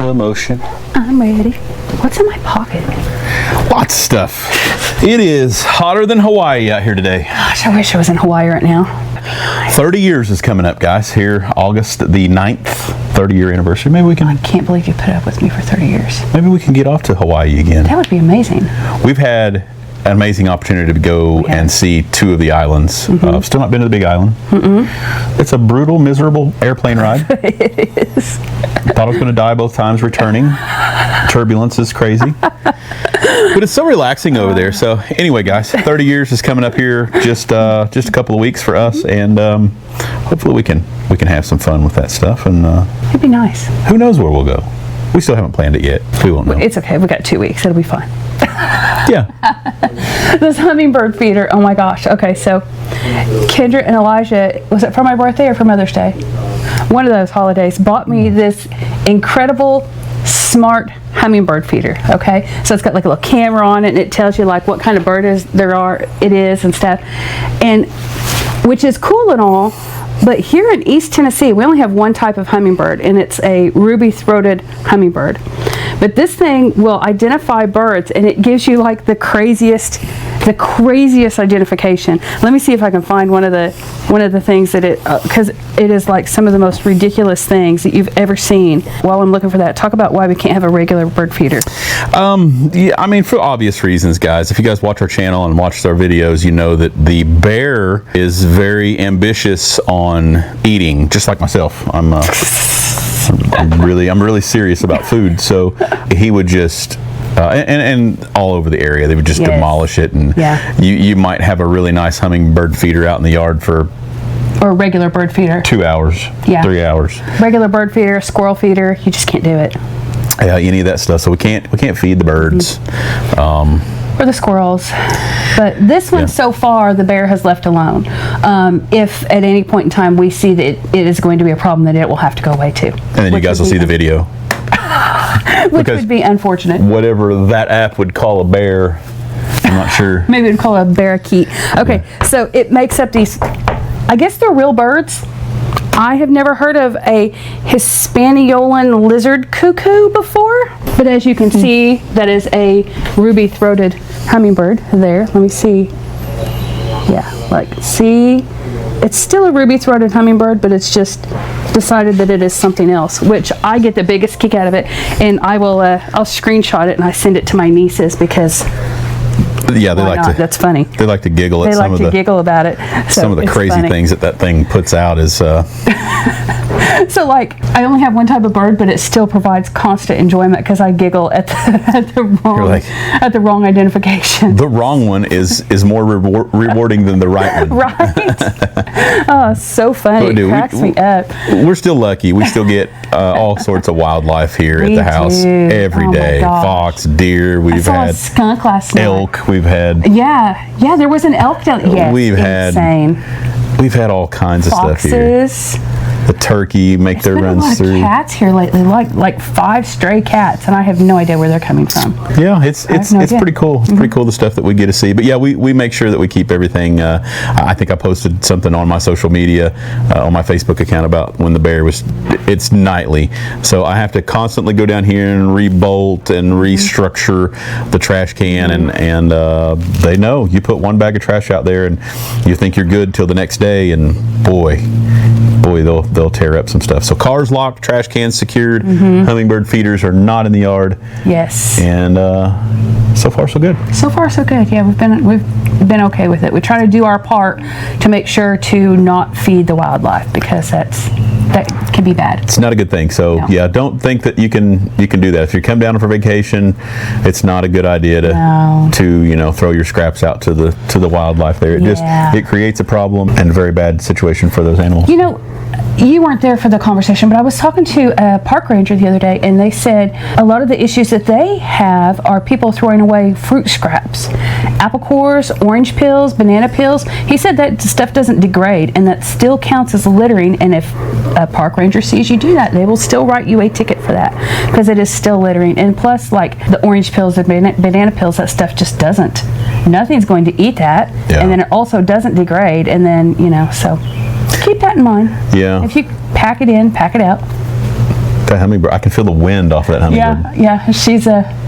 slow motion. I'm ready. What's in my pocket? Lots of stuff. It is hotter than Hawaii out here today. Gosh, I wish I was in Hawaii right now. 30 years is coming up, guys. Here, August the 9th, 30-year anniversary. Maybe we can... I can't believe you put up with me for 30 years. Maybe we can get off to Hawaii again. That would be amazing. We've had an amazing opportunity to go and see 2 of the islands. Still not been to the Big Island. It's a brutal, miserable airplane ride. It is. Thought I was going to die both times returning. Turbulence is crazy. But it's so relaxing over there. So anyway, guys, 30 years is coming up here just a couple of weeks for us, and hopefully we can have some fun with that stuff. And It'd be nice. Who knows where we'll go? We still haven't planned it yet. We won't know. It's okay. We got 2 weeks. It'll be fine. Yeah. This hummingbird feeder. Oh my gosh. Okay, so Kendra and Elijah, was it for my birthday or for Mother's Day? One of those holidays, bought me this incredible smart hummingbird feeder. Okay, so it's got like a little camera on it, and it tells you like what kind of bird it is and stuff, and which is cool and all. But here in East Tennessee, we only have one type of hummingbird, and it's a ruby-throated hummingbird. But this thing will identify birds, and it gives you like the craziest identification. Let me see if I can find one of the things that because it is like some of the most ridiculous things that you've ever seen. While I'm looking for that, talk about why we can't have a regular bird feeder. Yeah, I mean, for obvious reasons, guys. If you guys watch our channel and watch our videos, you know that the bear is very ambitious on eating, just like myself. I'm really serious about food, so he would just and all over the area they would just demolish it, and you might have a really nice hummingbird feeder out in the yard for, or a regular bird feeder, 2 hours, 3 hours. Regular bird feeder, squirrel feeder, you just can't do it. Yeah, any of that stuff. So we can't feed the birds. Or the squirrels. But this one, so far, the bear has left alone. If at any point in time we see that it is going to be a problem, then it will have to go away too. And then you guys will see the video. Which would be unfortunate. Whatever that app would call a bear, I'm not sure. Maybe we'd call it a parakeet. Okay, so it makes up these, I guess they're real birds. I have never heard of a Hispaniolan lizard cuckoo before, but as you can see, that is a ruby-throated hummingbird there. Let me see. Yeah, like, see? It's still a ruby-throated hummingbird, but it's just decided that it is something else, which I get the biggest kick out of it, and I'll screenshot it and I send it to my nieces because... Yeah, they like to. That's funny. They like to giggle at some of the giggle about it. So some of the crazy things that thing puts out is. So like, I only have one type of bird, but it still provides constant enjoyment because I giggle at the wrong identification. The wrong one is more rewarding than the right one. Right. Oh, so funny. It cracks me up. We're still lucky. We still get all sorts of wildlife here at the house every day. Fox, deer. We've had a skunk last night. Elk. We've had there was an elk down. Yes, we've had all kinds of stuff here. The turkey make their runs through. There's been a lot of cats here lately, like 5 stray cats, and I have no idea where they're coming from. Yeah, it's pretty cool. It's pretty cool, the stuff that we get to see. But yeah, we make sure that we keep everything. I think I posted something on my social media, on my Facebook account about when the bear was. It's nightly, so I have to constantly go down here and rebolt and restructure the trash can, and they know you put one bag of trash out there and you think you're good till the next day, and boy, they'll tear up some stuff. So cars locked, trash cans secured, hummingbird feeders are not in the yard. Yes. And so far so good. So far so good. Yeah, we've been okay with it. We try to do our part to make sure to not feed the wildlife because that can be bad. It's not a good thing. So yeah, don't think that you can do that. If you come down for vacation, it's not a good idea to throw your scraps out to the wildlife there. It creates a problem and a very bad situation for those animals. You weren't there for the conversation, but I was talking to a park ranger the other day, and they said a lot of the issues that they have are people throwing away fruit scraps, apple cores, orange peels, banana peels. He said that stuff doesn't degrade, and that still counts as littering, and if a park ranger sees you do that, they will still write you a ticket for that, because it is still littering. And plus, like the orange peels and banana peels, that stuff just doesn't. Nothing's going to eat that, and then it also doesn't degrade, and then, so... Keep that in mind. Yeah. If you pack it in, pack it out. That hummingbird, I can feel the wind off of that hummingbird. Yeah.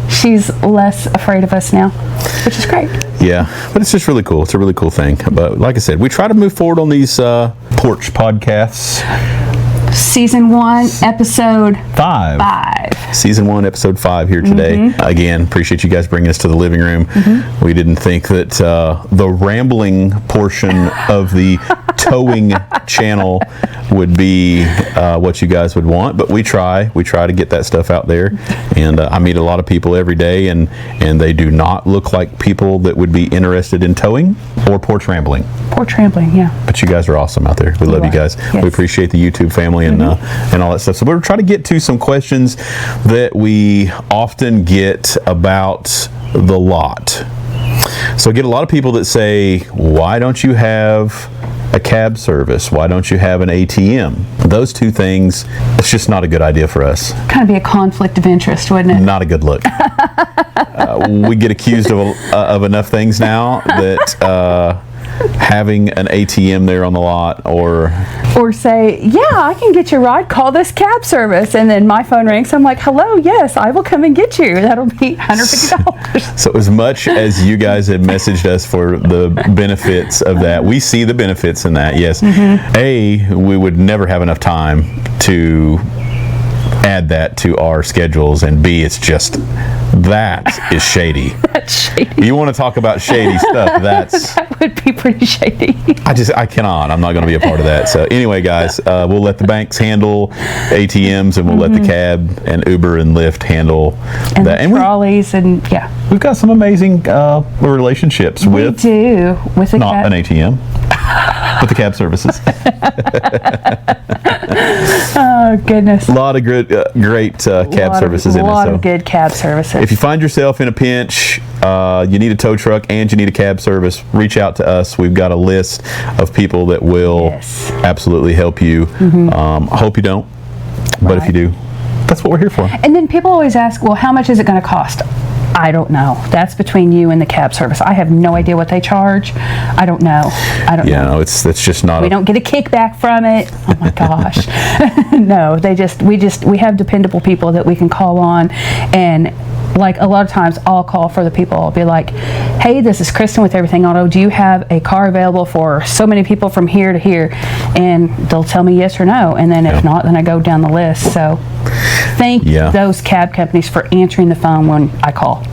She's less afraid of us now, which is great. Yeah, but it's just really cool. It's a really cool thing. But like I said, we try to move forward on these Porch podcasts. Season 1, episode 5. Season 1, episode 5 here today. Again, appreciate you guys bringing us to the living room. We didn't think that the rambling portion of the towing channel would be what you guys would want, but we try to get that stuff out there. And I meet a lot of people every day, and they do not look like people that would be interested in towing or porch rambling. Porch rambling, yeah. But you guys are awesome out there. We love you guys. Yes. We appreciate the YouTube family and all that stuff. So we're trying to get to some questions that we often get about the lot. So I get a lot of people that say, why don't you have a cab service? Why don't you have an ATM? Those two things, it's just not a good idea for us. Kind of be a conflict of interest, wouldn't it? Not a good look. We get accused of enough things now that having an ATM there on the lot or say, yeah, I can get you a ride, call this cab service, and then my phone rings, I'm like, hello, yes, I will come and get you. That'll be $150. So as much as you guys have messaged us for the benefits of that, we see the benefits in that, yes. A, we would never have enough time to add that to our schedules, and B, it's just, that is shady. That's shady. You want to talk about shady stuff, that would be pretty shady. I cannot. I'm not going to be a part of that. So anyway, guys, we'll let the banks handle ATMs, and we'll let the cab and Uber and Lyft handle and that. And trolleys, and yeah. We've got some amazing relationships with an ATM, with the cab services. Oh, goodness. A lot of great cab services in it. A lot of good cab services. If you find yourself in a pinch, you need a tow truck and you need a cab service, reach out to us. We've got a list of people that will absolutely help you. I hope you don't, but if you do, that's what we're here for. And then people always ask, well, how much is it going to cost? I don't know. That's between you and the cab service. I have no idea what they charge. I don't know. Yeah, no, it's just not. We don't get a kickback from it. Oh my gosh. No, we have dependable people that we can call on, and like a lot of times I'll call for the people. I'll be like, hey, this is Kristen with Everything Auto. Do you have a car available for so many people from here to here? And they'll tell me yes or no. And then if not, then I go down the list. So thank those cab companies for answering the phone when I call.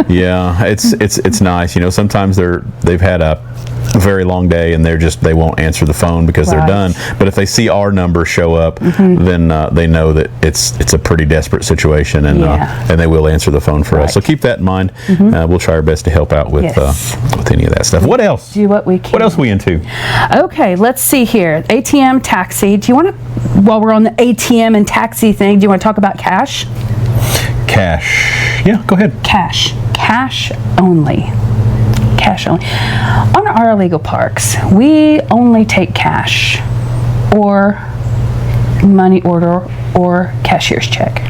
Yeah, it's nice. You know, sometimes they've had a very long day and they won't answer the phone because they're done. But if they see our number show up, then they know that it's a pretty desperate situation, and they will answer the phone for us. So keep that in mind. We'll try our best to help out with any of that stuff. What else? Do what we can. What else are we into? Okay, let's see here. ATM, taxi. Do you want to, while we're on the ATM and taxi thing, do you want to talk about cash? Cash. Yeah, go ahead. Cash. Cash only. Cash only. On our illegal parks, we only take cash or money order or cashier's check.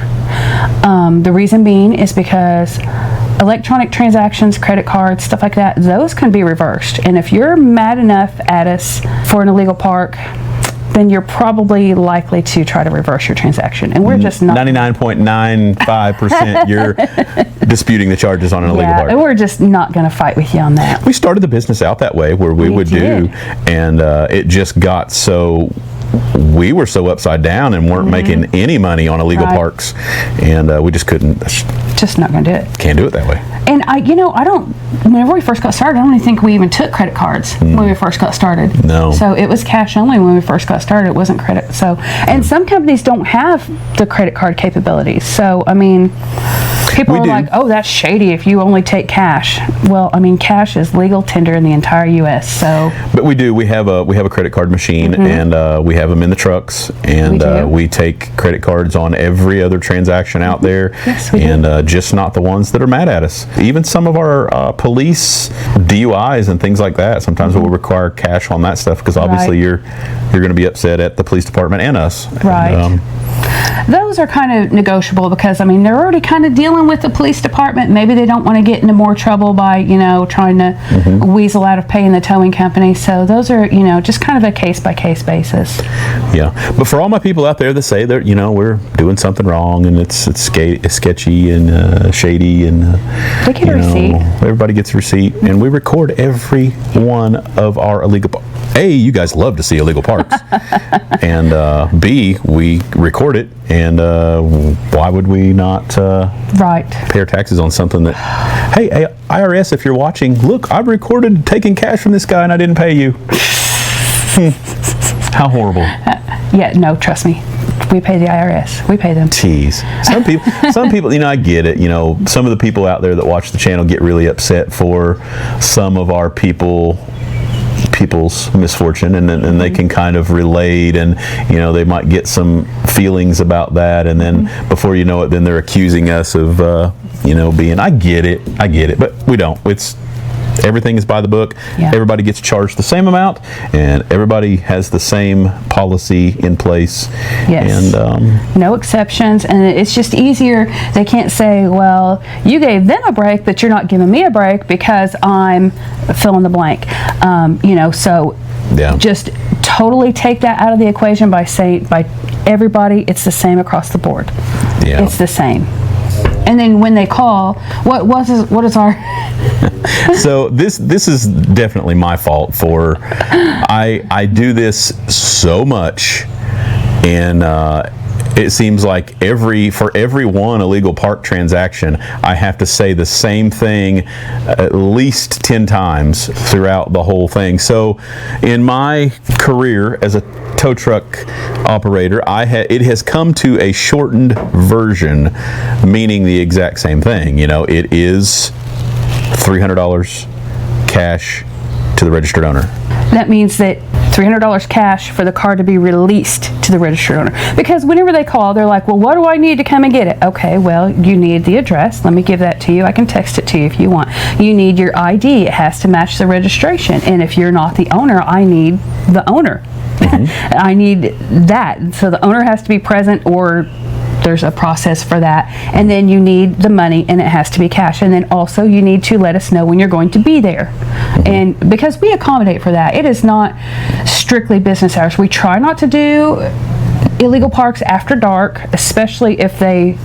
The reason being is because electronic transactions, credit cards, stuff like that, those can be reversed. And if you're mad enough at us for an illegal park, then you're probably likely to try to reverse your transaction. And we're just not. 99.95% you're disputing the charges on an illegal park. And we're just not going to fight with you on that. We started the business out that way, where we would do, and it just got so. We were so upside down and weren't making any money on illegal parks, and we just couldn't. Just not going to do it. Can't do it that way. And whenever we first got started, I don't even think we even took credit cards when we first got started. No. So it was cash only when we first got started. It wasn't credit. So, and some companies don't have the credit card capabilities. So, I mean, people are like, oh, that's shady if you only take cash. Well, I mean, cash is legal tender in the entire U.S. So. But we do. We have a credit card machine, and we have them in the trucks, and we take credit cards on every other transaction out there. Yes, we do. Just not the ones that are mad at us. Even some of our police DUIs and things like that, sometimes we'll require cash on that stuff, because obviously you're going to be upset at the police department and us. Right. those are kind of negotiable because, I mean, they're already kind of dealing with the police department. Maybe they don't want to get into more trouble by, trying to weasel out of paying the towing company. So those are, just kind of a case-by-case basis. Yeah. But for all my people out there that say that, we're doing something wrong and it's sketchy and shady and, we get a receipt. Everybody gets a receipt and we record every one of our illegal A, you guys love to see illegal parks. And B, we record it, and why would we not pay our taxes on something that, hey, IRS, if you're watching, look, I recorded taking cash from this guy and I didn't pay you. How horrible. Yeah, no, trust me. We pay the IRS. We pay them. Jeez. Some people, I get it. Some of the people out there that watch the channel get really upset for some of our people's misfortune, and they can kind of relate, and they might get some feelings about that, and then before you know it, then they're accusing us of being, I get it, but we don't. Everything is by the book. Yeah. Everybody gets charged the same amount, and everybody has the same policy in place. Yes. And no exceptions, and it's just easier. They can't say, well, you gave them a break, but you're not giving me a break because I'm fill in the blank. So just totally take that out of the equation by saying, by everybody, it's the same across the board. Yeah. It's the same. And then when they call, what is our... So this is definitely my fault for, I do this so much, and it seems like for every one illegal park transaction, I have to say the same thing at least 10 times throughout the whole thing. So in my career as a tow truck operator, it has come to a shortened version, meaning the exact same thing. It is $300 cash to the registered owner. That means that $300 cash for the car to be released to the registered owner. Because whenever they call, they're like, well, what do I need to come and get it? Okay, well, you need the address. Let me give that to you. I can text it to you if you want. You need your ID. It has to match the registration. And if you're not the owner, I need the owner. I need that. So the owner has to be present, or there's a process for that. And then you need the money, and it has to be cash. And then also you need to let us know when you're going to be there. And because we accommodate for that, it is not strictly business hours. We try not to do illegal parks after dark, especially if they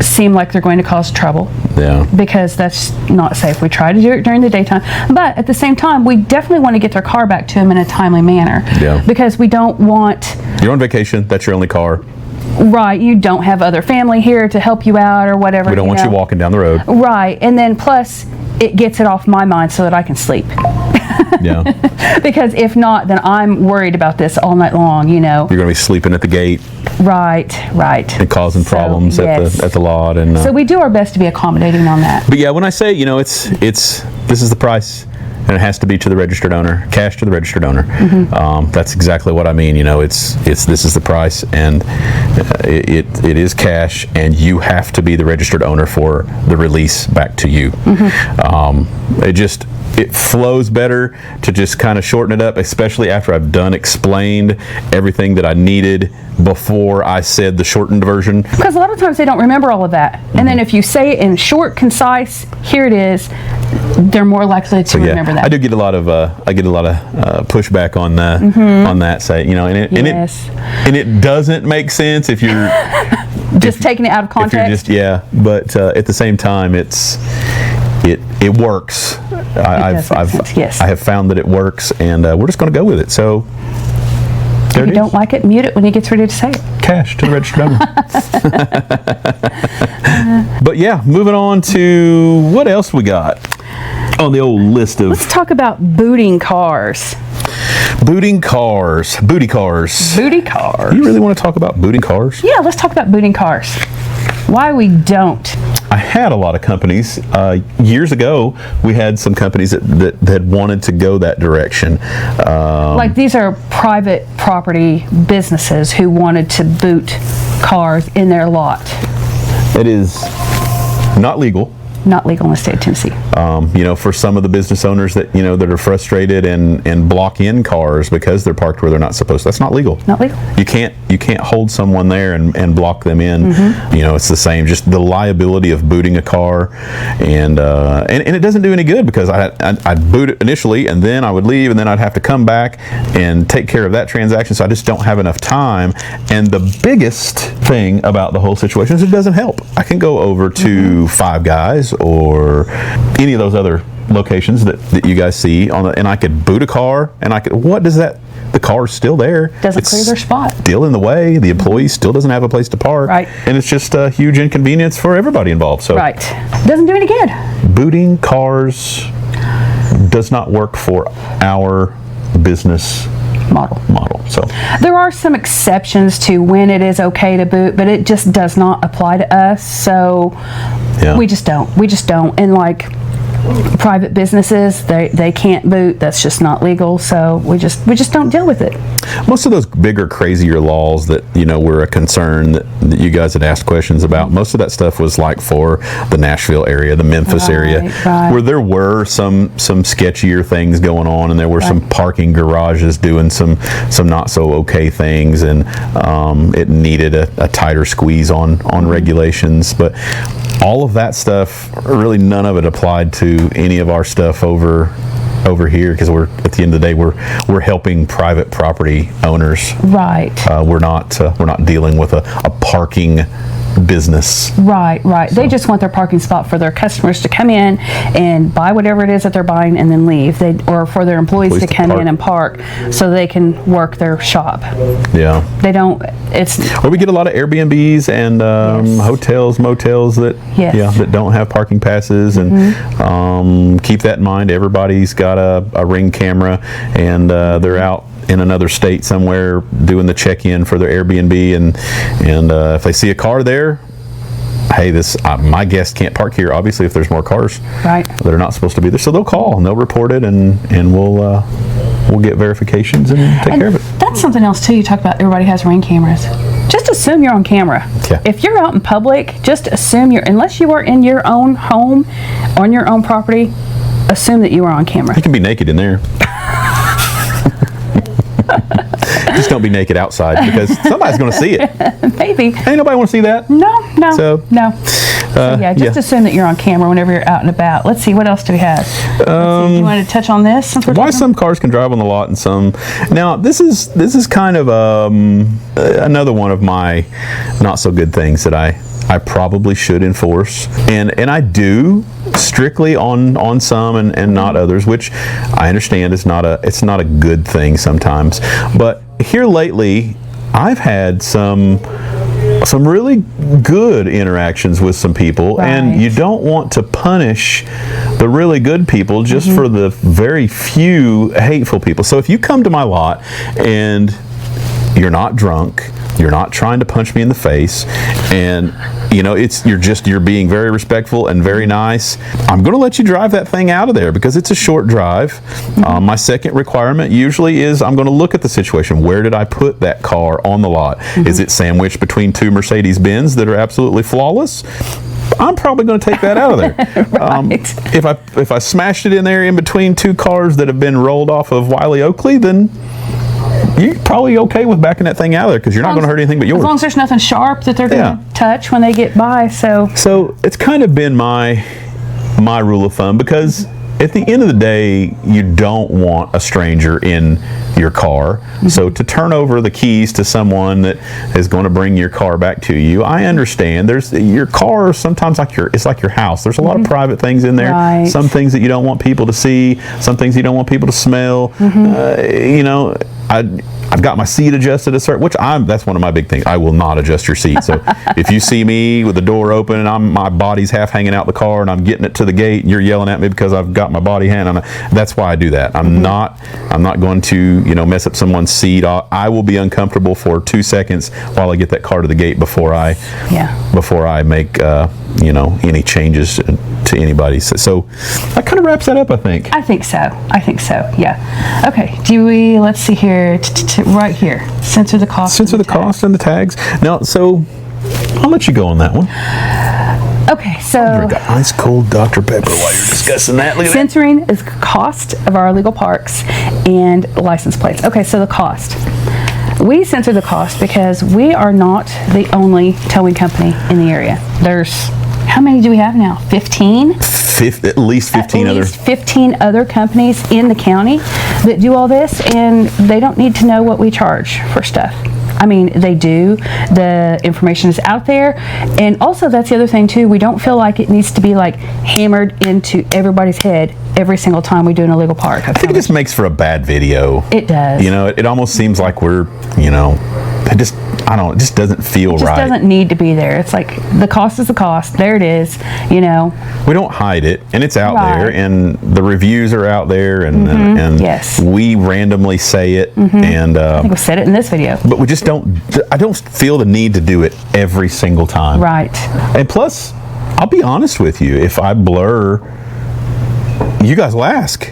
seem like they're going to cause trouble. Yeah. Because that's not safe. We try to do it during the daytime, but at the same time, we definitely want to get their car back to them in a timely manner. Yeah. Because we don't want... You're on vacation. That's your only car. Right. You don't have other family here to help you out or whatever. We don't want you walking down the road. Right. And then plus, it gets it off my mind so that I can sleep. Yeah. Because if not, then I'm worried about this all night long, You're going to be sleeping at the gate. Right. And causing problems at the lot. And so we do our best to be accommodating on that. But yeah, when I say, this is the price, and it has to be to the registered owner, cash to the registered owner. That's exactly what I mean. This is the price, and it is cash, and you have to be the registered owner for the release back to you. It flows better to just kind of shorten it up, especially after I've explained everything that I needed before I said the shortened version. Because a lot of times they don't remember all of that. And then if you say it in short, concise, here it is, they're more likely to remember that. I do get a lot of pushback on that site, and it doesn't make sense if you're just taking it out of context. But at the same time, it works. I have found that it works, and we're just going to go with it. So if you don't like it, mute it when he gets ready to say it. Cash to the registered owner. But yeah, moving on to what else we got on the old list of... Let's talk about booting cars. Booty cars. Booty cars. You really want to talk about booting cars? Yeah, let's talk about booting cars. Why we don't. I had a lot of companies. Years ago, we had some companies that wanted to go that direction. Like these are private property businesses who wanted to boot cars in their lot. It is not legal. Not legal in the state of Tennessee. For some of the business owners that that are frustrated and block in cars because they're parked where they're not supposed to, that's not legal. Not legal. You can't hold someone there and block them in. It's the same. Just the liability of booting a car, and it doesn't do any good because I'd boot it initially and then I would leave and then I'd have to come back and take care of that transaction. So I just don't have enough time. And the biggest thing about the whole situation is it doesn't help. I can go over to Five Guys or any of those other locations that you guys see and I could boot a car and the car's still there. Doesn't clear their spot. Still in the way. The employee still doesn't have a place to park. Right. And it's just a huge inconvenience for everybody involved. So right. Doesn't do any good. Booting cars does not work for our business model. So there are some exceptions to when it is okay to boot, but it just does not apply to us. So we just don't. And like private businesses, they can't boot. That's just not legal. So we just don't deal with it. Most of those bigger, crazier laws that were a concern that you guys had asked questions about, most of that stuff was like for the Nashville area, the Memphis area, where there were some sketchier things going on, and there were some parking garages doing some not so okay things, and it needed a tighter squeeze on regulations. But all of that stuff, really none of it applied to any of our stuff over here, because we're at the end of the day we're helping private property owners. Right. We're not dealing with a parking business. Right. So. They just want their parking spot for their customers to come in and buy whatever it is that they're buying and then leave. Or for their employees to come in and park so they can work their shop. Yeah. They don't. Or we get a lot of Airbnbs and hotels, motels that don't have parking passes, and keep that in mind. Everybody's got a Ring camera, and they're out in another state somewhere doing the check-in for their Airbnb, and if they see a car there, hey, my guest can't park here. Obviously, if there's more cars that are not supposed to be there, so they'll call and they'll report it, and we'll get verifications and take care of it. That's something else too. You talk about everybody has Ring cameras. Just assume you're on camera. Yeah. If you're out in public, just assume unless you are in your own home, on your own property, assume that you are on camera. You can be naked in there. Just don't be naked outside, because somebody's going to see it. Maybe. Ain't nobody want to see that. No. So Assume that you're on camera whenever you're out and about. Let's see, what else do we have? Do you want to touch on this? Why some cars can drive on the lot and some... Now, this is kind of another one of my not so good things that I probably should enforce, and I do, strictly on some and not others, which I understand it's not a good thing sometimes. But here lately, I've had some really good interactions with some people, and you don't want to punish the really good people just for the very few hateful people. So if you come to my lot and you're not drunk, you're not trying to punch me in the face, and you're being very respectful and very nice, I'm going to let you drive that thing out of there, because it's a short drive. My second requirement usually is I'm going to look at the situation. Where did I put that car on the lot? Is it sandwiched between two Mercedes-Benz that are absolutely flawless? I'm probably going to take that out of there. If I smashed it in there in between two cars that have been rolled off of Wiley Oakley, then you're probably okay with backing that thing out of there, because you're not going to hurt anything but yours. As long as there's nothing sharp that they're going to touch when they get by. So it's kind of been my rule of thumb, because at the end of the day, you don't want a stranger in your car. So to turn over the keys to someone that is going to bring your car back to you, I understand. Your car sometimes it's like your house. There's a lot of private things in there. Some things that you don't want people to see. Some things you don't want people to smell. I've got my seat adjusted that's one of my big things. I will not adjust your seat. So if you see me with the door open and my body's half hanging out the car and I'm getting it to the gate and you're yelling at me because I've got my body hanging, that's why I do that. I'm not going to mess up someone's seat. I will be uncomfortable for 2 seconds while I get that car to the gate before I make any changes to anybody. So that kind of wraps that up, I think. I think so. Yeah. Okay. Let's see here. Right here. Censor the cost. Censor the cost and the tags. Now, so I'll let you go on that one. Okay, so Drink a nice cold Dr. Pepper while you're discussing that. Look at that. censoring is the cost of our illegal parks and license plates. Okay, so the cost. We censor the cost because we are not the only towing company in the area. There's, how many do we have now? 15? At least 15 at other. least 15 other companies in the county that do all this, and they don't need to know what we charge for stuff. I mean, they do. The information is out there. And also, that's the other thing, too. We don't feel like it needs to be, like, hammered into everybody's head every single time we do an illegal park. I think it just makes for a bad video. It does. You know, it almost seems like we're, you know, it just doesn't feel right. It just doesn't need to be there. It's like, the cost is the cost. There it is, you know. We don't hide it, and it's out Right. there, and the reviews are out there, and Yes. we randomly say it, and I think we said it in this video. but we just I don't feel the need to do it every single time. Right. And plus, I'll be honest with you, if I blur, you guys will ask.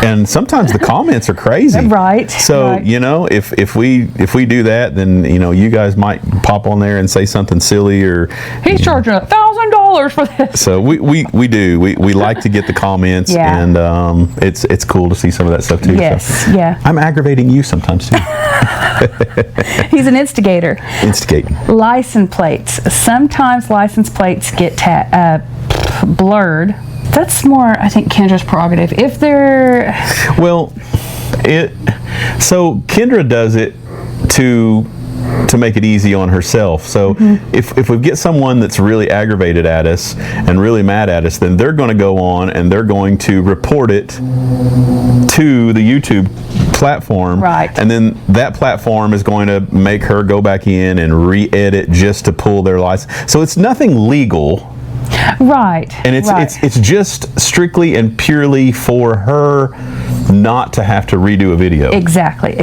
And sometimes the comments are crazy. Right. So, right. you know, if we do that, then, you know, you guys might pop on there and say something silly, or He's charging $1,000 for this. so we like to get the comments, Yeah. and it's cool to see some of that stuff too. Yes, So yeah. I'm aggravating you sometimes too. He's an instigator. Instigating. License plates. Sometimes license plates get blurred. That's more, I think, Kendra's prerogative. If they're... Well, so Kendra does it to make it easy on herself. So if we get someone that's really aggravated at us and really mad at us, then they're going to go on and they're going to report it to the YouTube platform. Right. And then that platform is going to make her go back in and re-edit just to pull their license. So it's nothing legal. Right. And it's just strictly and purely for her not to have to redo a video. Exactly.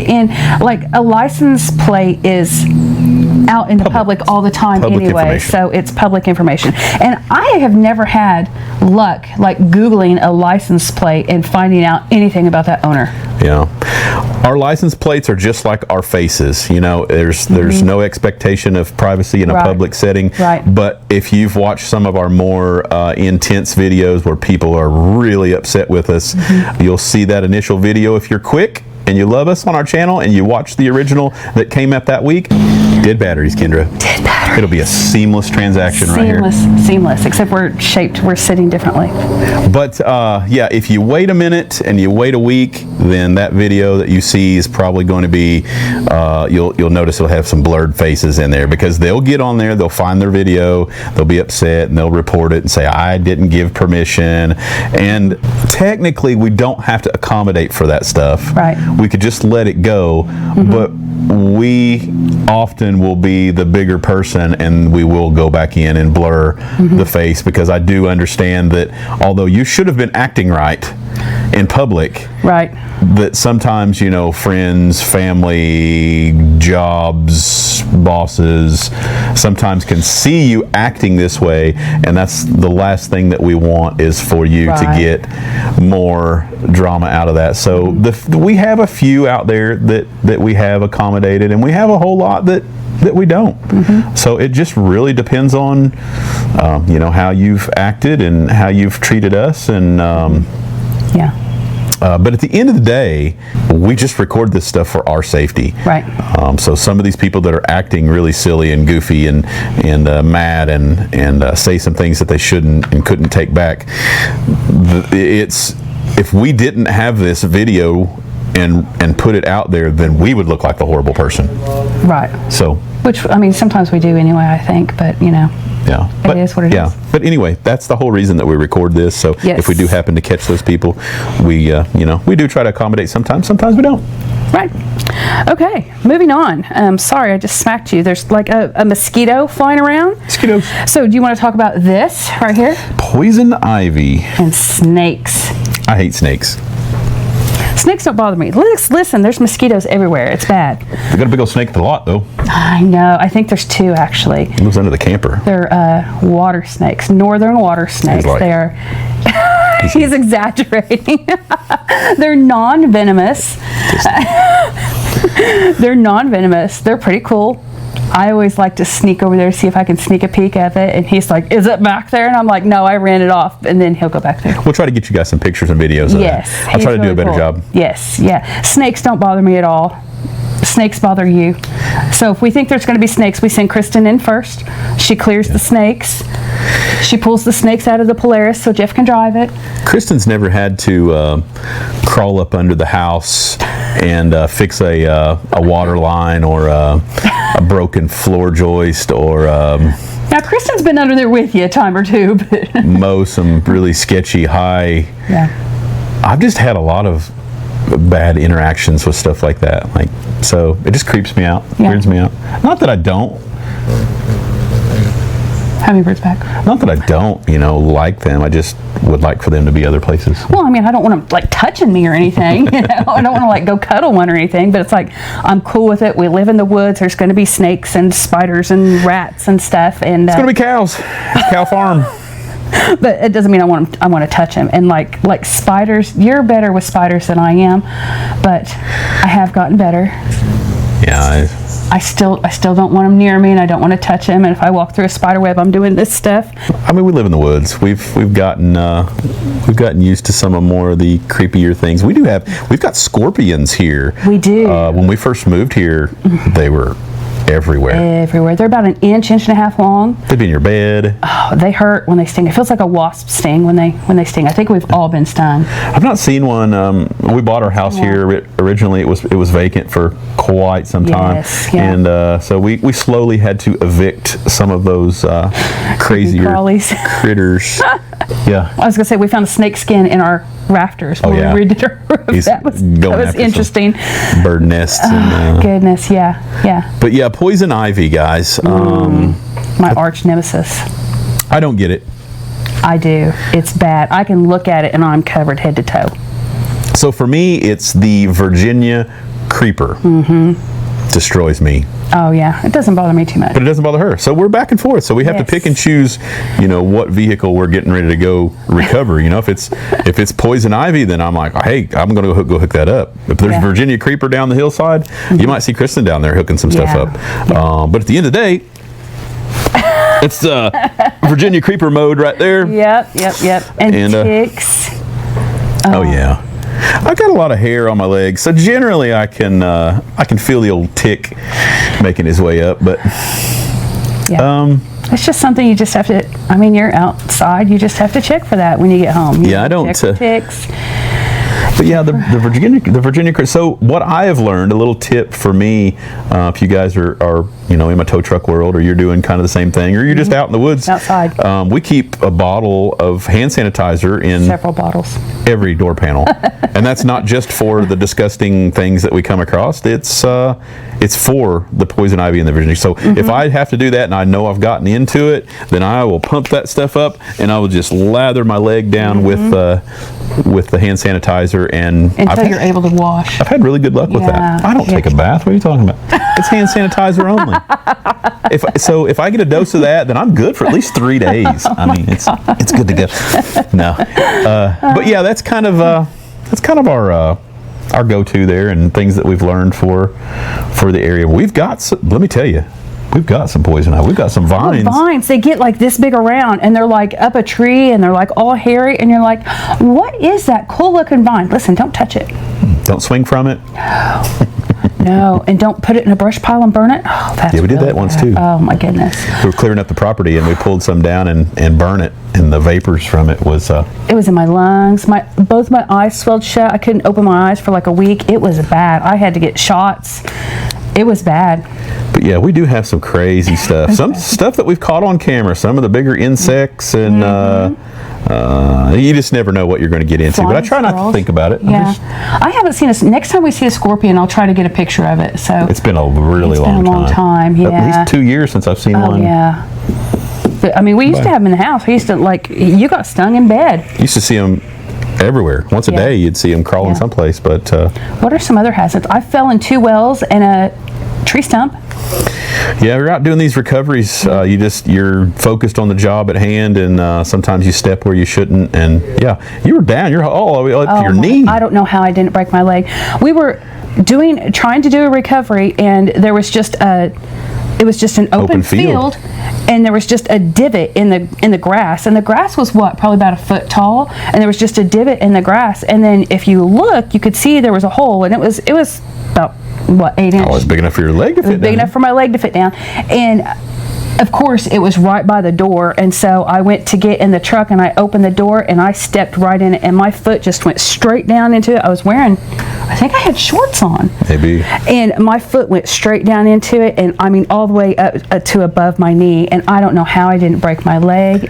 And like a license plate is out in the public all the time anyway, so it's public information. And I have never had luck like Googling a license plate and finding out anything about that owner. Yeah. Our license plates are just like our faces. You know, there's no expectation of privacy in a public setting. Right. But if you've watched some of our more intense videos where people are really upset with us, you'll see that initial video. If you're quick and you love us on our channel and you watch the original that came up that week, dead batteries, Kendra. Dead batteries. It'll be a seamless transaction right here. Seamless, except we're sitting differently. But yeah, if you wait a minute and you wait a week, then that video that you see is probably going to be, you'll notice it'll have some blurred faces in there, because they'll get on there, they'll find their video, they'll be upset, and they'll report it and say, I didn't give permission. And technically, we don't have to accommodate for that stuff. Right. We could just let it go, but we often will be the bigger person, and we will go back in and blur the face, because I do understand that although you should have been acting right in public, right, that sometimes, you know, friends, family, jobs, bosses sometimes can see you acting this way, and that's the last thing that we want, is for you to get more drama out of that. So we have a few out there that we have accommodated, and we have a whole lot that we don't. So it just really depends on you know, how you've acted and how you've treated us, and but at the end of the day, we just record this stuff for our safety. Right. So some of these people that are acting really silly and goofy and mad and say some things that they shouldn't and couldn't take back, if we didn't have this video and put it out there, then we would look like the horrible person. Right. So. Which, I mean, sometimes we do anyway, I think, but, you know. Yeah. It is what it is. But anyway, that's the whole reason that we record this. So if we do happen to catch those people, we, you know, we do try to accommodate sometimes. Sometimes we don't. Right. Okay, moving on. Sorry, I just smacked you. There's like a mosquito flying around. Mosquitoes. So do you want to talk about this right here? Poison ivy. And snakes. I hate snakes. Snakes don't bother me. Listen, there's mosquitoes everywhere. It's bad. They got a big old snake at the lot, though. I know. I think there's two, actually. It lives under the camper. They're water snakes, northern water snakes. They're... He's exaggerating. They're non-venomous. They're non-venomous. They're pretty cool. I always like to sneak over there to see if I can sneak a peek of it, and he's like, "Is it back there?" And I'm like, "No, I ran it off," and then he'll go back there. We'll try to get you guys some pictures and videos of Yes, that. I'll try to do a better job. Yes, yeah. Snakes don't bother me at all. Snakes bother you. So if we think there's going to be snakes, we send Kristen in first. She clears the snakes. She pulls the snakes out of the Polaris so Jeff can drive it. Kristen's never had to crawl up under the house and fix a water line or a broken floor joist or Now Kristen's been under there with you a time or two, but mow some really sketchy high. Yeah. I've just had a lot of bad interactions with stuff like that. Like, so it just creeps me out, weirds me out. Not that I don't. Hummingbirds back. Not that I don't, like them. I just would like for them to be other places. Well, I mean, I don't want them like touching me or anything. I don't want to like go cuddle one or anything. But it's like I'm cool with it. We live in the woods. There's going to be snakes and spiders and rats and stuff. And it's going to be cows. It's a cow farm. But it doesn't mean I want to touch them. And like spiders, you're better with spiders than I am. But I have gotten better. Yeah. I still don't want them near me, and I don't want to touch them. And if I walk through a spider web, I'm doing this stuff. I mean, we live in the woods. We've gotten used to some of more of the creepier things. We've got scorpions here. We do. When we first moved here, they were everywhere. They're about an inch and a half long. They'd be in your bed. Oh, they hurt when they sting. It feels like a wasp sting when they sting. I think we've all been stung. I've not seen one. We bought our house here originally. It was vacant for quite some time. Yes, yeah. And so we slowly had to evict some of those crazier critters. Yeah. I was gonna say we found a snake skin in our rafters when we redid our roof. That was interesting. Bird nests. And, goodness, yeah. But yeah, poison ivy, guys. My arch nemesis. I don't get it. I do. It's bad. I can look at it and I'm covered head to toe. So for me, it's the Virginia creeper. Destroys me. Oh yeah, it doesn't bother me too much. But it doesn't bother her. So we're back and forth. So we have to pick and choose, what vehicle we're getting ready to go recover. If it's poison ivy, then I'm like, hey, I'm going to go hook that up. If there's Virginia creeper down the hillside, you might see Kristen down there hooking some stuff up. But at the end of the day, it's Virginia creeper mode right there. Yep. And ticks. Oh yeah. I've got a lot of hair on my legs, so generally I can feel the old tick making his way up, but it's just something you just have to. I mean, you're outside, you just have to check for that when you get home. I don't check for ticks. But yeah, the Virginia. So what I have learned, a little tip for me, if you guys are in my tow truck world, or you're doing kind of the same thing, or you're just out in the woods outside, we keep a bottle of hand sanitizer in several bottles every door panel, and that's not just for the disgusting things that we come across. It's for the poison ivy and the Virginia. So if I have to do that and I know I've gotten into it, then I will pump that stuff up and I will just lather my leg down with the hand sanitizer until you're able to wash. I've had really good luck with that. I don't take a bath. What are you talking about? It's hand sanitizer only. If I get a dose of that, then I'm good for at least 3 days. It's good to go. No, but yeah, that's kind of our go-to there, and things that we've learned for the area. We've got let me tell you, we've got some poison ivy. We've got some vines. Vines, they get like this big around, and they're like up a tree, and they're like all hairy, and you're like, what is that cool looking vine? Listen, don't touch it. Don't swing from it. No, and don't put it in a brush pile and burn it. Oh, that's we did that once too. Oh my goodness. We were clearing up the property and we pulled some down and burn it, and the vapors from it was. It was in my lungs. Both my eyes swelled shut. I couldn't open my eyes for like a week. It was bad. I had to get shots. It was bad. But yeah, we do have some crazy stuff. Some stuff that we've caught on camera. Some of the bigger insects, and you just never know what you're going to get into. But I try not to think about it. Yeah, I haven't seen a. Next time we see a scorpion, I'll try to get a picture of it. So it's been a really long time. Yeah, at least 2 years since I've seen one. Yeah. But I mean, we used to have them in the house. We used to you got stung in bed. You used to see them everywhere. Once a day, you'd see them crawling someplace. But what are some other hazards? I fell in 2 wells and a tree stump. Yeah, we're out doing these recoveries. You're focused on the job at hand, and sometimes you step where you shouldn't. And you were down. You're all the way up to your knee. I don't know how I didn't break my leg. We were trying to do a recovery, and there was just a it was just an open field, and there was just a divot in the grass, and the grass was probably about a foot tall, and there was just a divot in the grass, and then if you look, you could see there was a hole, and it was about 8 inches. Oh, it's big enough for your leg to fit down. Big enough for my leg to fit down, and of course, it was right by the door, and so I went to get in the truck, and I opened the door, and I stepped right in it, and my foot just went straight down into it. I was wearing, I think I had shorts on. Maybe. And my foot went straight down into it, and I mean all the way up to above my knee, and I don't know how I didn't break my leg.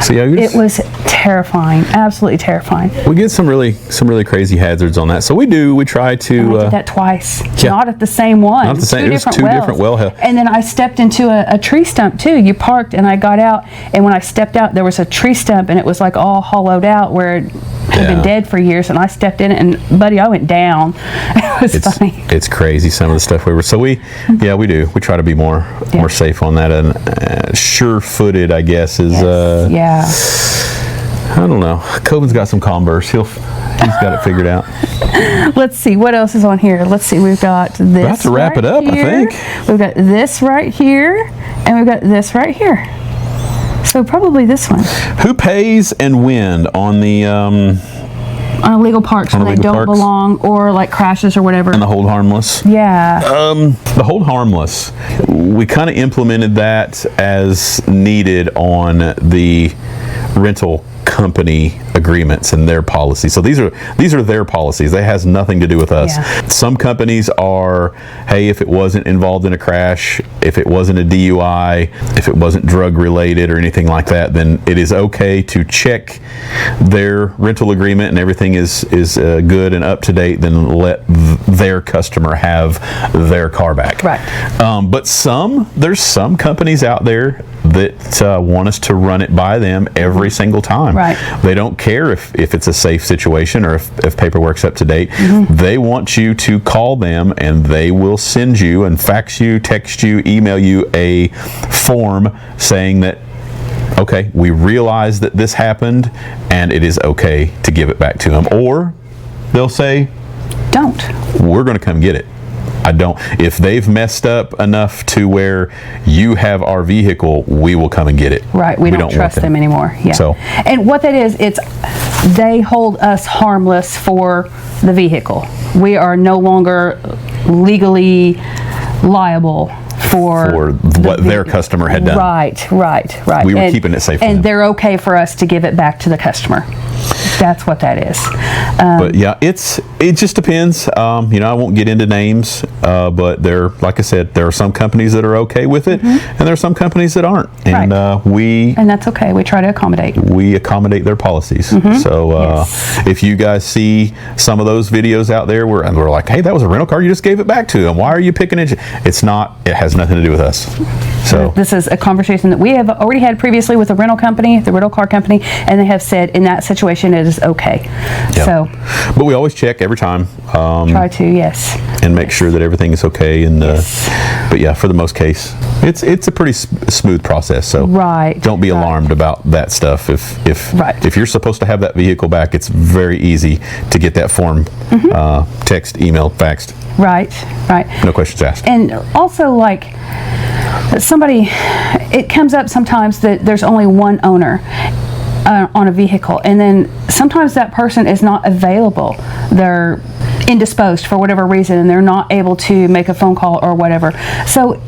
It was terrifying, absolutely terrifying. We get some really crazy hazards on that. So we try to. I did that twice, not at the same one. Not the same. It was two different wellheads. And then I stepped into a tree stump too. You parked, and I got out, and when I stepped out, there was a tree stump, and it was like all hollowed out where it had been dead for years. And I stepped in it, and buddy, I went down. It was funny. It's crazy some of the stuff we were. So we do. We try to be more safe on that, and sure-footed, I guess, is. I don't know. Coben's got some Converse. He's got it figured out. Let's see what else is on here. Let's see. We've got this. About to wrap it up, here. I think. We've got this right here, and we've got this right here. So probably this one. Who pays and when on the on illegal parks when they don't belong, or like crashes or whatever? And the hold harmless. Yeah. The hold harmless. We kind of implemented that as needed on the rental company agreements and their policies. So these are their policies. That has nothing to do with us. Yeah. Some companies are, hey, if it wasn't involved in a crash, if it wasn't a DUI, if it wasn't drug related or anything like that, then it is okay to check their rental agreement and everything is good and up to date, then let their customer have their car back. Right. But there's some companies out there that want us to run it by them every single time. Right. They don't care if it's a safe situation or if paperwork's up to date. Mm-hmm. They want you to call them, and they will send you and fax you, text you, email you a form saying that, okay, we realize that this happened and it is okay to give it back to them. Or they'll say, don't. We're going to come get it. If they've messed up enough to where you have our vehicle, we will come and get it. Right, we don't trust them anymore. Yeah. So, and what that is, they hold us harmless for the vehicle. We are no longer legally liable for what their customer had done. Right. We were keeping it safe for them. And they're okay for us to give it back to the customer. That's what that is. But yeah, it just depends. I won't get into names, but like I said, there are some companies that are okay with it, and there are some companies that aren't. And and that's okay. We try to accommodate. We accommodate their policies. So if you guys see some of those videos out there where we're like, hey, that was a rental car, you just gave it back to them. Why are you picking it? It's not. It has nothing to do with us. So this is a conversation that we have already had previously with the rental car company, and they have said in that situation it is okay. Yeah. So, but we always check every time. Try to, yes. And make sure that everything is okay. And but yeah, for the most case, it's a pretty smooth process. So don't be alarmed about that stuff. If you're supposed to have that vehicle back, it's very easy to get that form text, email, faxed. Right. No questions asked. And also, like, it comes up sometimes that there's only one owner on a vehicle, and then sometimes that person is not available. They're indisposed for whatever reason, and they're not able to make a phone call or whatever. So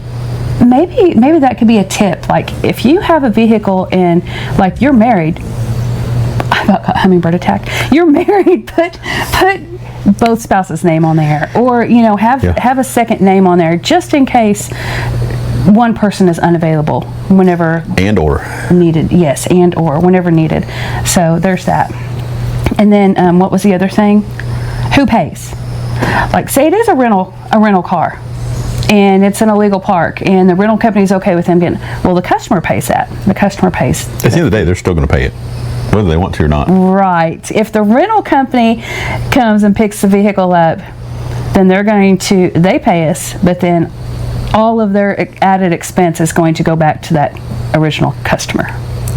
maybe that could be a tip. Like, if you have a vehicle and, like, you're married, hummingbird attack. You're married, put both spouses' name on there, or have a second name on there just in case one person is unavailable whenever needed. Yes, and or whenever needed. So there's that. And then what was the other thing? Who pays? Like, say it is a rental car, and it's an illegal park, and the rental company is okay with them getting. Well, the customer pays that. The customer pays. At the end of the day, they're still going to pay it, whether they want to or not. Right. If the rental company comes and picks the vehicle up, then they pay us, but then all of their added expense is going to go back to that original customer.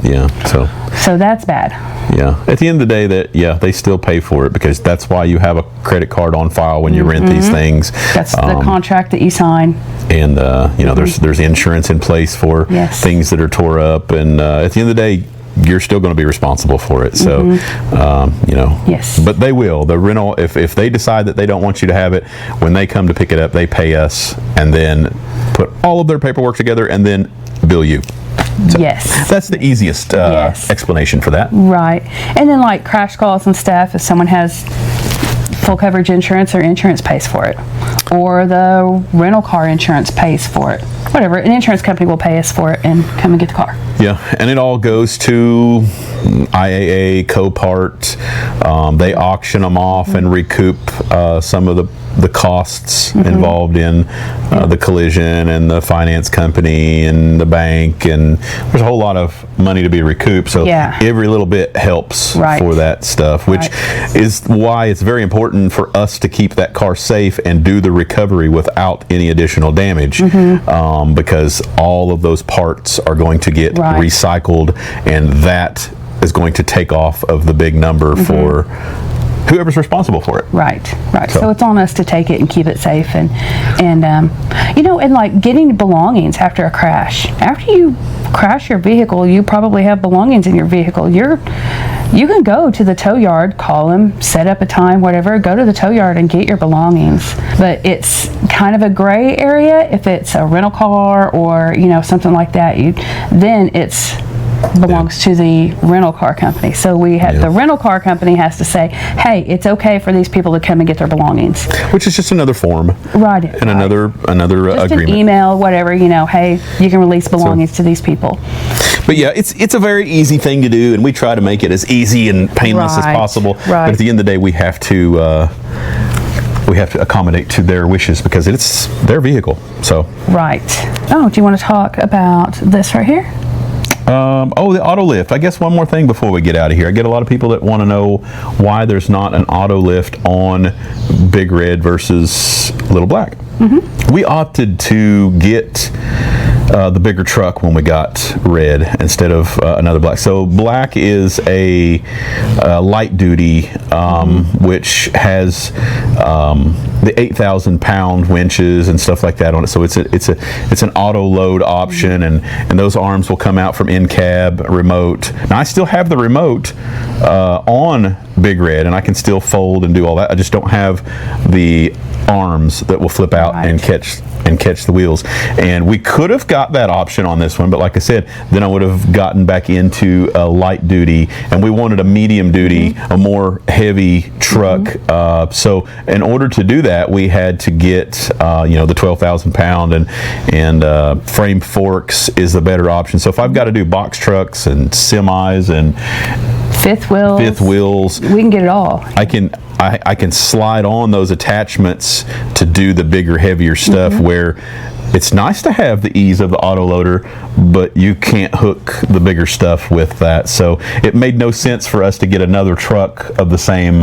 Yeah. So So that's bad. Yeah. At the end of the day, they still pay for it, because that's why you have a credit card on file when you rent these things. That's the contract that you sign. And there's insurance in place for things that are tore up, and at the end of the day, you're still going to be responsible for it. So, Yes. But they will. The rental, if they decide that they don't want you to have it, when they come to pick it up, they pay us and then put all of their paperwork together and then bill you. So yes. That's the easiest explanation for that. Right. And then like crash calls and stuff, if someone has full coverage insurance, their insurance pays for it. Or the rental car insurance pays for it. Whatever, an insurance company will pay us for it and come and get the car. Yeah, and it all goes to IAA, Copart. They auction them off and recoup some of the costs involved in the collision and the finance company and the bank, and there's a whole lot of money to be recouped. So every little bit helps for that stuff, which is why it's very important for us to keep that car safe and do the recovery without any additional damage, because all of those parts are going to get recycled, and that is going to take off of the big number for whoever's responsible for it. Right. So it's on us to take it and keep it safe, and like getting belongings after a crash. After you crash your vehicle, you probably have belongings in your vehicle. You can go to the tow yard, call them, set up a time, whatever, go to the tow yard and get your belongings. But it's kind of a gray area if it's a rental car or, something like that. Then it's belongs to the rental car company. So we have the rental car company has to say, hey, it's okay for these people to come and get their belongings. Which is just another form. Right. And another just agreement. An email, whatever, hey, you can release belongings to these people. But yeah, it's a very easy thing to do, and we try to make it as easy and painless as possible. But at the end of the day, we have to accommodate to their wishes, because it's their vehicle. So. Right. Oh, do you want to talk about this right here? The auto lift. I guess one more thing before we get out of here. I get a lot of people that want to know why there's not an auto lift on Big Red versus Little Black. We opted to get the bigger truck when we got Red instead of another Black. So Black is a light duty, which has the 8,000 pound winches and stuff like that on it. So it's an auto load option, and those arms will come out from in-cab remote. Now I still have the remote on Big Red, and I can still fold and do all that. I just don't have the arms that will flip out and catch the wheels. And we could have got that option on this one, but like I said, then I would have gotten back into a light duty, and we wanted a medium duty, a more heavy truck. So in order to do that, we had to get the 12,000 pound, and frame forks is the better option. So if I've got to do box trucks and semis and fifth wheels, we can get it all. I can slide on those attachments to do the bigger, heavier stuff, where it's nice to have the ease of the auto loader, but you can't hook the bigger stuff with that. So it made no sense for us to get another truck of the same.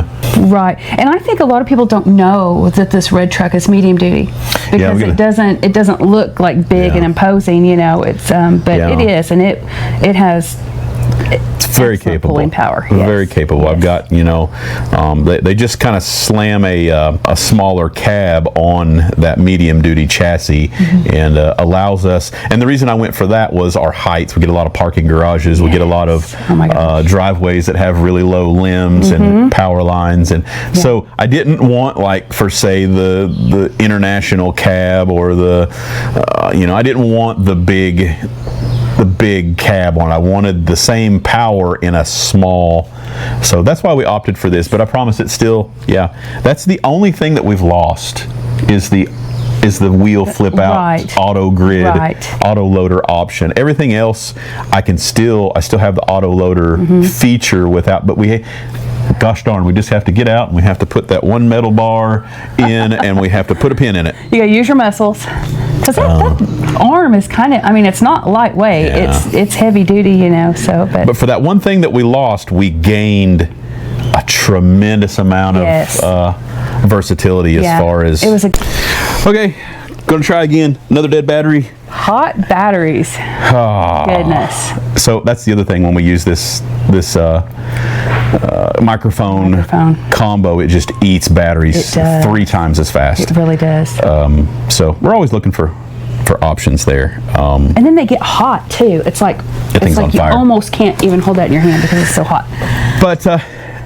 Right. And I think a lot of people don't know that this red truck is medium duty, because it doesn't look like big and imposing, it's but it is, and it has it's very capable. Pulling power. Very capable. Yes. I've got, they just kind of slam a smaller cab on that medium duty chassis, and allows us, and the reason I went for that was our heights. We get a lot of parking garages. We get a lot of driveways that have really low limbs and power lines, and so I didn't want, like, for say the international cab or I didn't want the big cab on. I wanted the same power in a small, so that's why we opted for this. But I promise it's still, that's the only thing that we've lost is the wheel flip out auto grid auto loader option. Everything else I still have the auto loader feature without, but gosh darn, we just have to get out and we have to put that one metal bar in and we have to put a pin in it. You gotta use your muscles. Because that arm is kind of, it's not lightweight. It's heavy duty, But for that one thing that we lost, we gained a tremendous amount of versatility as far as. It was okay. Gonna try again. Another dead battery. Hot batteries. Oh. Goodness. So that's the other thing when we use this microphone combo. It just eats batteries 3 times as fast. It really does. So we're always looking for options there. And then they get hot too. It's like you almost can't even hold that in your hand because it's so hot. But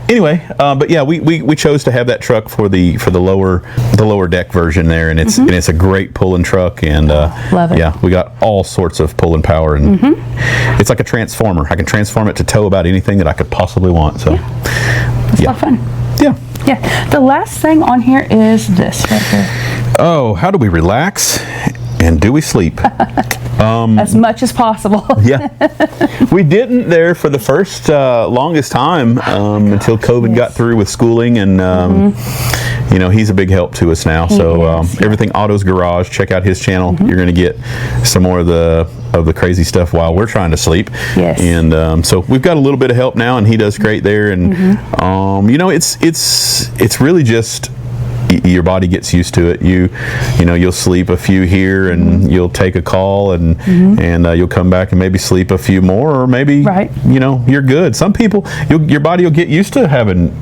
anyway, but yeah, we chose to have that truck for the lower deck version there, and it's a great pulling truck, and love it. Yeah, we got all sorts of pulling power, and it's like a transformer. I can transform it to tow about anything that I could possibly want. So it's a lot of fun. Yeah. Yeah. The last thing on here is this right here. Oh, how do we relax? And do we sleep? As much as possible. Yeah. We didn't there for the first longest time until COVID got through with schooling, and you know, he's a big help to us now. Everything Otto's Garage, check out his channel. You're going to get some more of the crazy stuff while we're trying to sleep. Yes. And so we've got a little bit of help now, and he does great there. And you know, it's really just your body gets used to it. You know, you'll sleep a few here, and you'll take a call, and you'll come back and maybe sleep a few more, or maybe you know, you're good. Some people, your body will get used to having.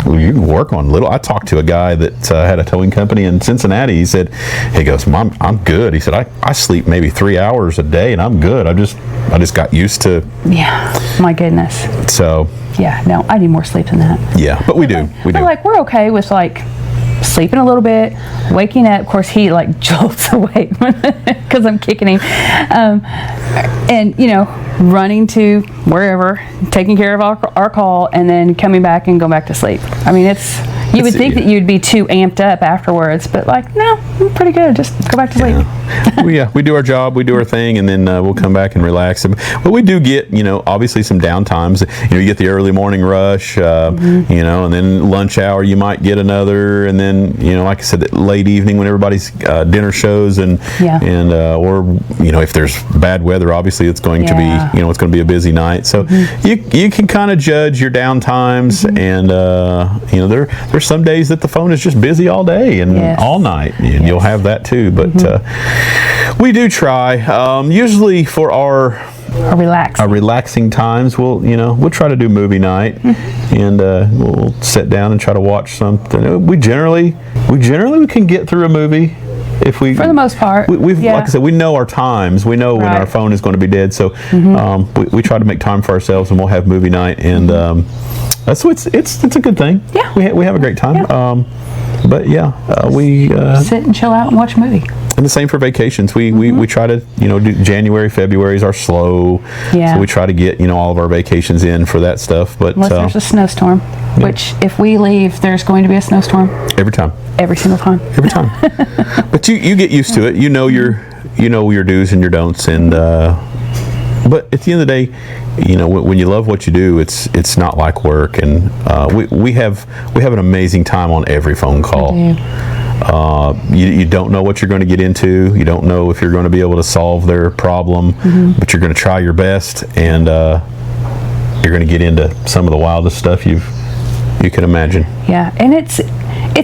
You can work on little. I talked to a guy that had a towing company in Cincinnati. He goes, "Mom, I'm good." He said, I sleep maybe 3 hours a day, and I'm good. I just got used to. Yeah, my goodness. So. Yeah, no, I need more sleep than that. Yeah, but we do. But like, we're okay with like sleeping a little bit, waking up. Of course, he like jolts awake because I'm kicking him, and you know, running to wherever, taking care of our call, and then coming back and going back to sleep. I mean, you would think that you'd be too amped up afterwards, but like, no, I'm pretty good. Just go back to sleep. We do our job, we do our thing, and then we'll come back and relax. But we do get, you know, obviously some downtimes. You know, you get the early morning rush, you know, and then lunch hour you might get another, and then, you know, like I said, late evening when everybody's dinner shows, and or, you know, if there's bad weather, obviously it's going to be, you know, it's going to be a busy night. So you can kind of judge your downtimes, and you know, there's some days that the phone is just busy all day and all night, and you'll have that too. But we do try. Usually for our relaxing times, we'll try to do movie night, and we'll sit down and try to watch something. We generally can get through a movie. If we, for the most part, like I said, we know our times. We know when our phone is going to be dead. So we try to make time for ourselves, and we'll have movie night, and so it's a good thing. Yeah, we have a great time. But we sit and chill out and watch a movie. And the same for vacations. We try to, you know, do January, February's are slow. Yeah. So we try to get, you know, all of our vacations in for that stuff. But unless there's a snowstorm, which if we leave, there's going to be a snowstorm. Every time. Every single time. Every time. But you get used to it. You know your do's and your don'ts, and but at the end of the day, you know, when you love what you do, it's not like work, and we have an amazing time on every phone call. You don't know what you're going to get into. You don't know if you're going to be able to solve their problem, but you're going to try your best, and you're going to get into some of the wildest stuff you can imagine. Yeah, and it's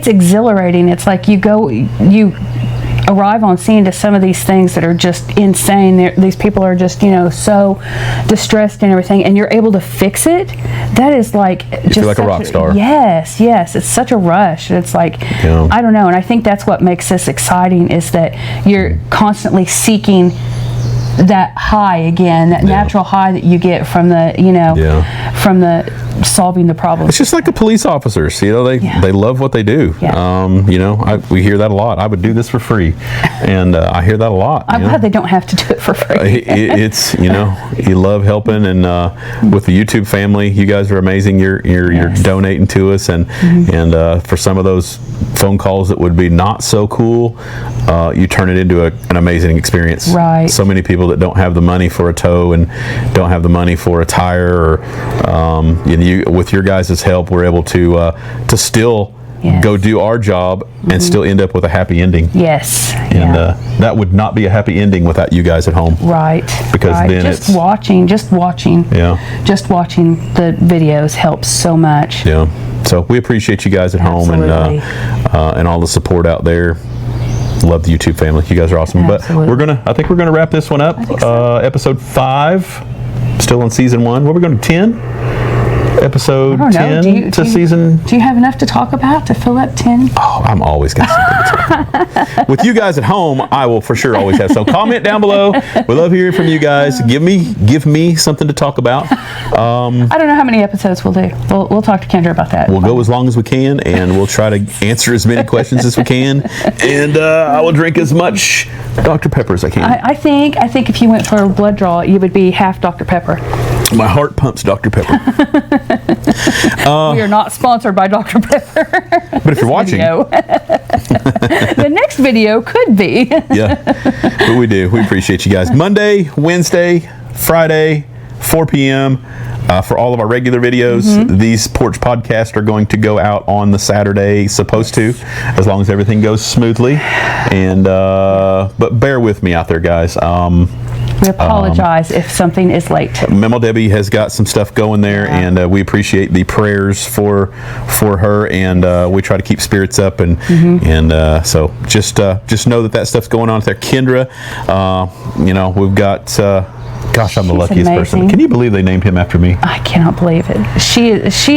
exhilarating. It's like you arrive on scene to some of these things that are just insane. These people are just, you know, so distressed and everything, and you're able to fix it. That is like you feel like a rock star. Yes, it's such a rush. It's like, I don't know, and I think that's what makes this exciting, is that you're constantly seeking that high again, that natural high that you get from the, you know, from the solving the problem. It's just like the police officers, you know, they love what they do. You know, we hear that a lot. I would do this for free, and I hear that a lot. I'm glad they don't have to do it for free. It's, you know, you love helping, and with the YouTube family, you guys are amazing. You're donating to us, and for some of those phone calls that would be not so cool, you turn it into an amazing experience. Right. So many people that don't have the money for a tow and don't have the money for a tire, or with your guys' help, we're able to still go do our job and still end up with a happy ending. Yes. And that would not be a happy ending without you guys at home. Right. Because then just watching the videos helps so much. Yeah. So we appreciate you guys at home, and all the support out there. love the YouTube family. You guys are awesome. Absolutely. But I think we're gonna wrap this one up. So. Episode 5, still on season 1. What are we going to 10? Episode 10 to season. Do you have enough to talk about to fill up 10? Oh, I'm always got something to talk about. With you guys at home, I will for sure always have some. Comment down below. We love hearing from you guys. Give me something to talk about. I don't know how many episodes we'll do. We'll talk to Kendra about that. We'll go as long as we can, and we'll try to answer as many questions as we can. And I will drink as much Dr. Pepper as I can. I think if you went for a blood draw, you would be half Dr. Pepper. My heart pumps Dr. Pepper. We are not sponsored by Dr. Pepper. But if you're watching, the next video could be. Yeah, but we do. We appreciate you guys. Monday, Wednesday, Friday, 4 p.m. For all of our regular videos. These Porch podcasts are going to go out on the Saturday, supposed to, as long as everything goes smoothly. And but bear with me out there, guys. We apologize if something is late. Memo Debbie has got some stuff going there, and we appreciate the prayers for her, and we try to keep spirits up, and so just know that stuff's going on there. Kendra, we've got. Gosh, I'm the luckiest person. Can you believe they named him after me? I cannot believe it. She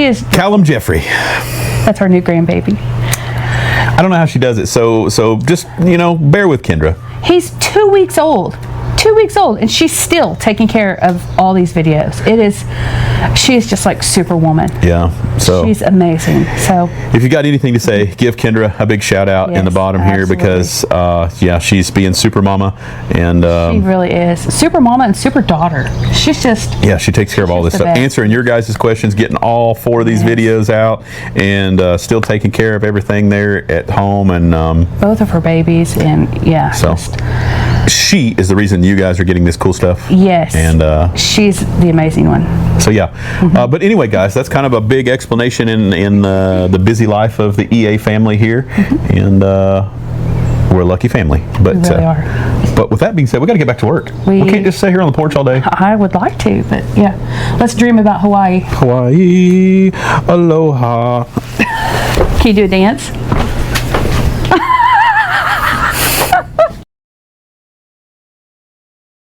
is. Callum Jeffrey. That's our new grandbaby. I don't know how she does it. So just bear with Kendra. He's 2 weeks old. 2 weeks old, and she's still taking care of all these videos. She is just like Superwoman. Yeah, so she's amazing. So if you got anything to say, give Kendra a big shout out in the bottom here, because she's being super mama, and she really is super mama and super daughter. She's just she takes care of all this stuff, answering your guys' questions, getting all 4 of these videos out, and still taking care of everything there at home, and both of her babies, and she is the reason you guys are getting this cool stuff. Yes. And she's the amazing one. So but anyway, guys, that's kind of a big explanation in the busy life of the EA family here, and we're a lucky family. But we really are. But with that being said, we got to get back to work. We can't just sit here on the porch all day. I would like to, but let's dream about Hawaii. Hawaii, aloha. Can you do a dance?